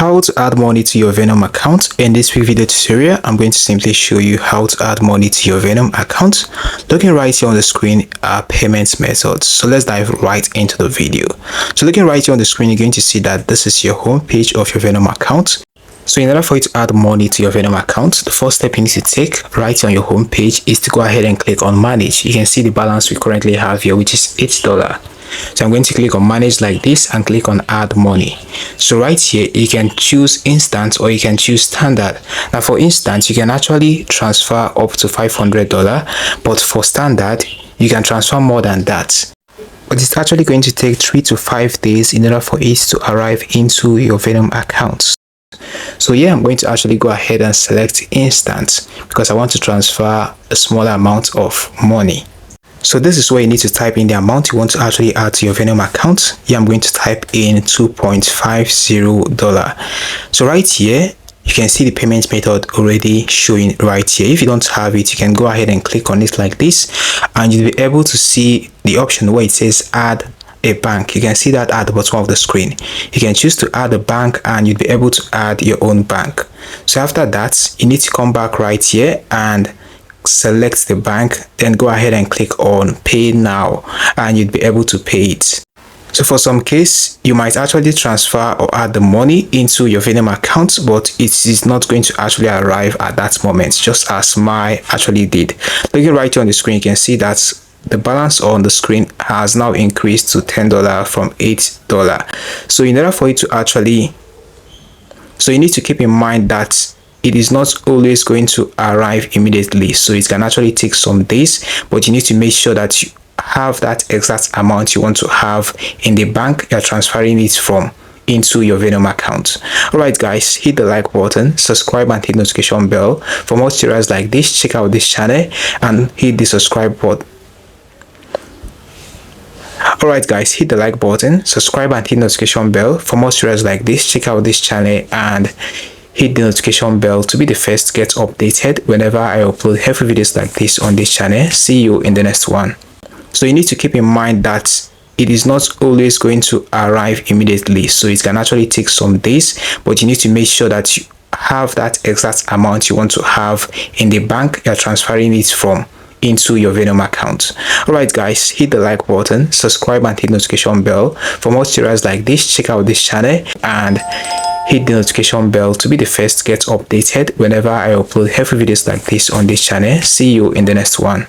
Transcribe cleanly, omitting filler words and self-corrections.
How to add money to your Venmo account. In this quick video tutorial, I'm going to simply show you how to add money to your Venmo account. Looking right here on the screen are payment methods. So let's dive right into the video. So looking right here on the screen, you're going to see that this is your home page of your Venmo account. So in order for you to add money to your Venmo account, the first step you need to take right here on your home page is to go ahead and click on manage. You can see the balance we currently have here, which is $8. So I'm going to click on manage like this and click on add money. So right here you can choose instant or you can choose standard. Now for instant you can actually transfer up to $500, but for standard you can transfer more than that. But it's actually going to take 3 to 5 days in order for it to arrive into your Venmo account. So yeah, I'm going to actually go ahead and select instant because I want to transfer a smaller amount of money. So this is where you need to type in the amount you want to actually add to your Venmo account. Here I'm going to type in $2.50. So right here you can see the payment method already showing right here. If you don't have it, you can go ahead and click on it like this and you'll be able to see the option where it says add a bank. You can see that at the bottom of the screen. You can choose to add a bank and you'll be able to add your own bank. So after that, you need to come back right here and select the bank, then go ahead and click on pay now and you'd be able to pay it. So for some case you might actually transfer or add the money into your Venmo account, but it is not going to actually arrive at that moment, just as mine actually did. Looking right here on the screen, you can see that the balance on the screen has now increased to $10 from $8. So in order for it to actually, so you need to keep in mind that it is not always going to arrive immediately. So it can actually take some days, but you need to make sure that you have that exact amount you want to have in the bank you're transferring it from into your Venmo account. Alright guys, hit the like button, subscribe and hit notification bell for more tutorials like this. Check out this channel and hit the subscribe button. Alright guys, hit the like button, subscribe and hit notification bell for more tutorials like this. Check out this channel and hit the notification bell to be the first to get updated whenever I upload healthy videos like this on this channel. See you in the next one. So you need to keep in mind that it is not always going to arrive immediately. So it can actually take some days, but you need to make sure that you have that exact amount you want to have in the bank you're transferring it from into your Venmo account. Alright guys, hit the like button, subscribe and hit notification bell for more tutorials like this. Check out this channel and hit the notification bell to be the first to get updated whenever I upload healthy videos like this on this channel. See you in the next one.